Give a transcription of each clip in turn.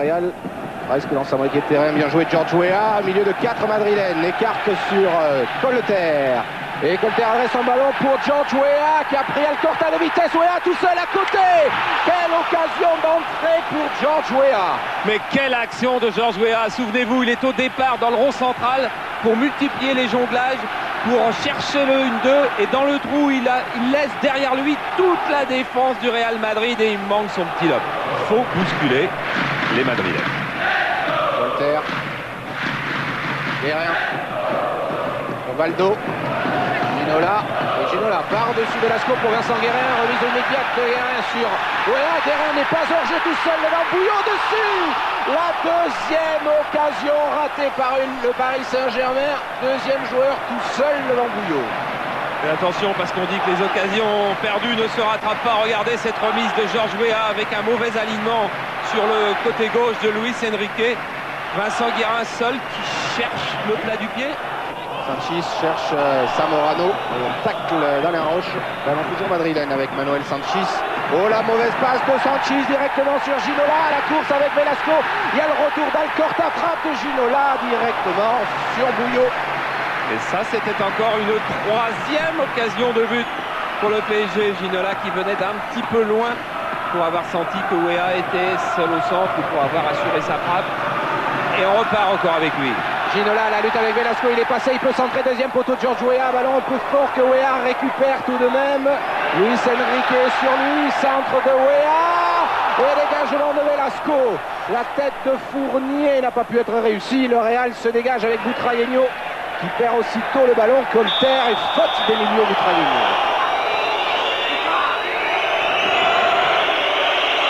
Real. Presque dans sa moitié de terrain, bien joué George Weah, au milieu de 4 madrilènes, écarte sur Colter. Et Colter adresse un ballon pour George Weah qui a pris Alcorta de vitesse. Weah tout seul à côté. Quelle occasion d'entrée pour George Weah. Mais quelle action de George Weah. Souvenez-vous, il est au départ dans le rond central pour multiplier les jonglages, pour chercher le 1-2. Et dans le trou, il laisse derrière lui toute la défense du Real Madrid et il manque son petit lob. Il faut bousculer les Madrilènes. Colter. Guérin. Valdo. Ginola. Et Ginola par-dessus Velasco pour Vincent Guérin. Remise immédiate de Guérin sur Weah. Guérin n'est pas hors jeu tout seul devant Bouillot dessus. La deuxième occasion ratée par le Paris Saint-Germain. Deuxième joueur tout seul devant Bouillot. Et attention parce qu'on dit que les occasions perdues ne se rattrapent pas. Regardez cette remise de George Weah avec un mauvais alignement sur le côté gauche de Luis Enrique. Vincent Guérin seul qui cherche le plat du pied. Sanchis cherche Zamorano, tacle d'Alain Roche, ballon toujours madrilène avec Manuel Sanchis. Oh la mauvaise passe de Sanchis directement sur Ginola, à la course avec Velasco. Il y a le retour d'Alcorta, frappe de Ginola directement sur Bouillot. Et ça c'était encore une troisième occasion de but pour le PSG. Ginola qui venait d'un petit peu loin pour avoir senti que Weah était seul au centre ou pour avoir assuré sa frappe. Et on repart encore avec lui. Ginola, la lutte avec Velasco, il est passé, il peut centrer, deuxième poteau de George Weah, ballon un peu fort que Weah récupère tout de même. Luis Enrique sur lui, centre de Weah et dégagement de Velasco. La tête de Fournier n'a pas pu être réussie, le Real se dégage avec Butragueño qui perd aussitôt le ballon. Colter et faute d'Emilio Butragueño.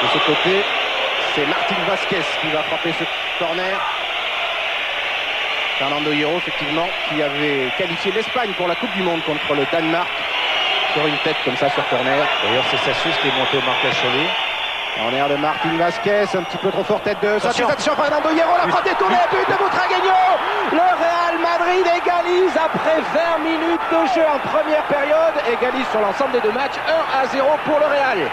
De ce côté, c'est Martin Vasquez qui va frapper ce corner. Fernando Hierro, effectivement, qui avait qualifié l'Espagne pour la Coupe du Monde contre le Danemark sur une tête comme ça sur corner. D'ailleurs, c'est Sassus qui est monté au marquage sur lui. Corner de Martin Vasquez, un petit peu trop fort, tête de Sanchez. Attention, Fernando Hierro, la frappe détournée, but de Butragueño. Le Real Madrid égalise après 20 minutes de jeu en première période, égalise sur l'ensemble des deux matchs, 1-0 pour le Real.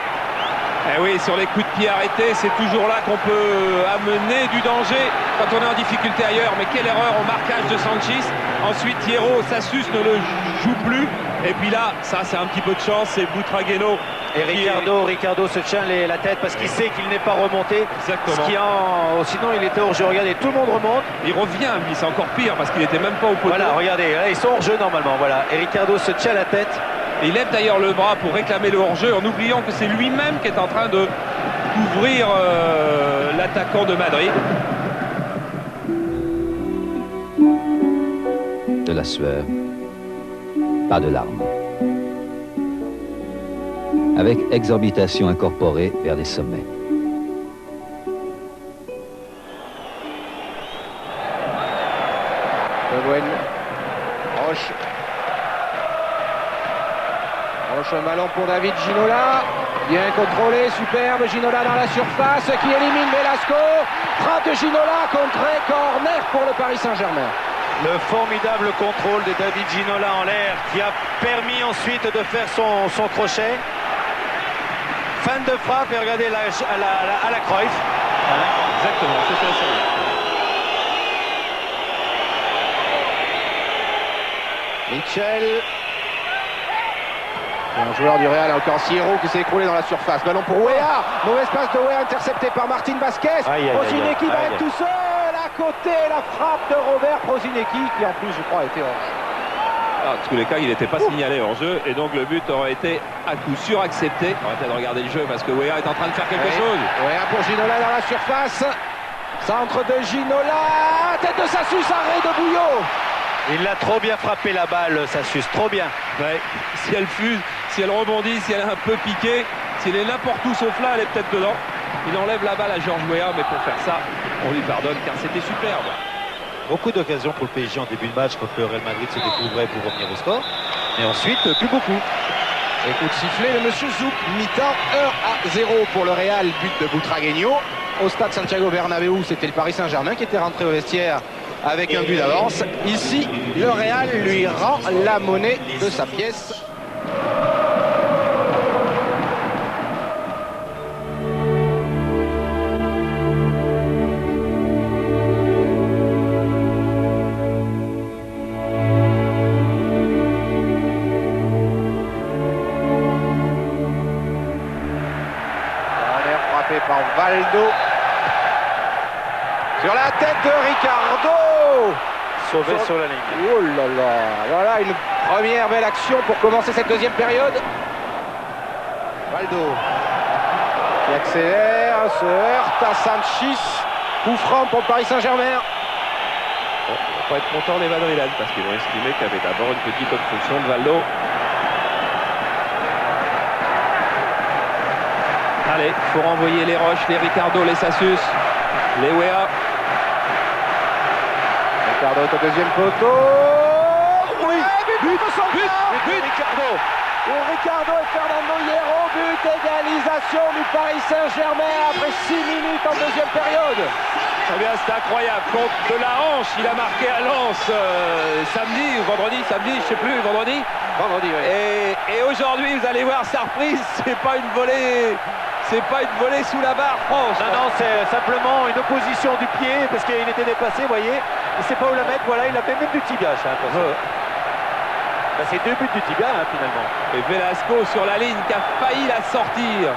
Eh oui, sur les coups de pied arrêtés, c'est toujours là qu'on peut amener du danger quand on est en difficulté ailleurs. Mais quelle erreur au marquage de Sanchis. Ensuite, Hierro, Sassus ne le joue plus. Et puis là, ça c'est un petit peu de chance, c'est Butragueño. Et Ricardo se tient la tête parce qu'il sait qu'il n'est pas remonté. Exactement. Sinon, il était hors jeu. Regardez, tout le monde remonte. Il revient, lui, c'est encore pire parce qu'il n'était même pas au poteau. Voilà, regardez, là, ils sont hors jeu normalement. Voilà. Et Ricardo se tient la tête. Et il lève d'ailleurs le bras pour réclamer le hors-jeu en oubliant que c'est lui-même qui est en train de couvrir l'attaquant de Madrid. De la sueur, pas de larmes. Avec exorbitation incorporée vers les sommets. Roche. Un ballon pour David Ginola, bien contrôlé, superbe, Ginola dans la surface qui élimine Velasco, frappe de Ginola, contré, corner pour le Paris Saint-Germain. Le formidable contrôle de David Ginola en l'air qui a permis ensuite de faire son crochet. Fin de frappe et regardez à la Cruyff. Voilà, exactement, c'est ça. Mitchell. Un joueur du Real, encore Hierro qui s'est écroulé dans la surface. Ballon pour Weah. Mauvaise passe de Weah interceptée par Martin Vasquez. Prosinecki va être tout seul à côté. La frappe de Robert Prosinecki qui en plus je crois était hors jeu. En tous les cas, il n'était pas signalé hors jeu et donc le but aurait été à coup sûr accepté. On va peut-être regarder le jeu parce que Weah est en train de faire quelque chose. Weah pour Ginola dans la surface. Centre de Ginola. Tête de Sassus, arrêt de Bouillot. Il l'a trop bien frappé la balle, Sassus, trop bien. Ouais. Si elle fuse, si elle rebondit, si elle est un peu piquée, si elle est n'importe où sauf là, elle est peut-être dedans. Il enlève la balle à George Weah, mais pour faire ça, on lui pardonne car c'était superbe. Beaucoup d'occasions pour le PSG en début de match quand le Real Madrid se découvrait pour revenir au score. Et ensuite, plus beaucoup. Et coup de sifflet de Monsieur Zouk, mi-temps 1-0 pour le Real, but de Butragueño. Au stade Santiago Bernabéu, c'était le Paris Saint-Germain qui était rentré au vestiaire avec un but d'avance. Ici, le Real lui rend la monnaie de sa pièce. Valdo. Sur la tête de Ricardo. Sauvé sur la ligne. Oh là là. Voilà une première belle action pour commencer cette deuxième période. Valdo qui accélère, se heurte à Sanchis. Coup franc pour le Paris Saint-Germain. Bon, ils vont pas être contents les Madrilènes parce qu'ils vont estimer qu'il y avait d'abord une petite obstruction de Valdo. Allez, il faut renvoyer les Roches, les Ricardo, les Sassus, les Wea. Ricardo est au deuxième poteau. Oui, but Ricardo. Pour Ricardo et Fernando Hierro, but, égalisation du Paris Saint-Germain après 6 minutes en deuxième période. Eh bien, c'est incroyable. Contre de la hanche, il a marqué à Lens samedi ou vendredi, je sais plus, vendredi. Vendredi, oui. Et aujourd'hui, vous allez voir sa reprise, c'est pas une volée sous la barre France. Non, c'est simplement une opposition du pied parce qu'il était déplacé, vous voyez. Il ne sait pas où la mettre, voilà, il a fait même du tibia, j'ai l'impression. Ben, c'est 2 buts du tibia, finalement. Et Velasco sur la ligne qui a failli la sortir.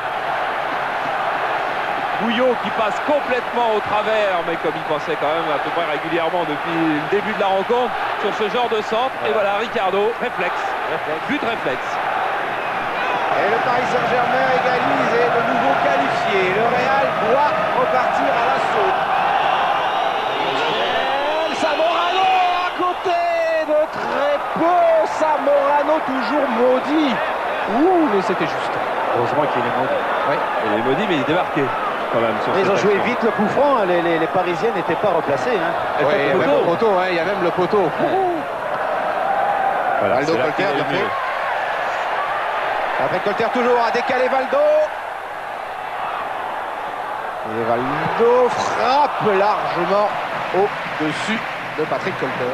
Bouillot qui passe complètement au travers, mais comme il pensait quand même à peu près régulièrement depuis le début de la rencontre sur ce genre de centre. Et voilà, Ricardo, réflexe. But réflexe. Et le Paris Saint-Germain égalise et de nouveau qualifié. Le Real doit repartir à l'assaut. Zamorano à côté de très peu. Zamorano toujours maudit. Ouh, mais c'était juste. Heureusement qu'il est maudit. Oui. Il est maudit, mais il est débarqué quand même. Sur Ils cette ont joué action. vite le coup franc, hein. Les Parisiens n'étaient pas replacés. Hein. Oui, il y a même le poteau, hein, il y a même le poteau. Voilà, Valdo c'est là Colter, qu'il est bien mieux. fait. Après Colter toujours à décaler Valdo. Et Valdo frappe largement au-dessus de Patrick Colter.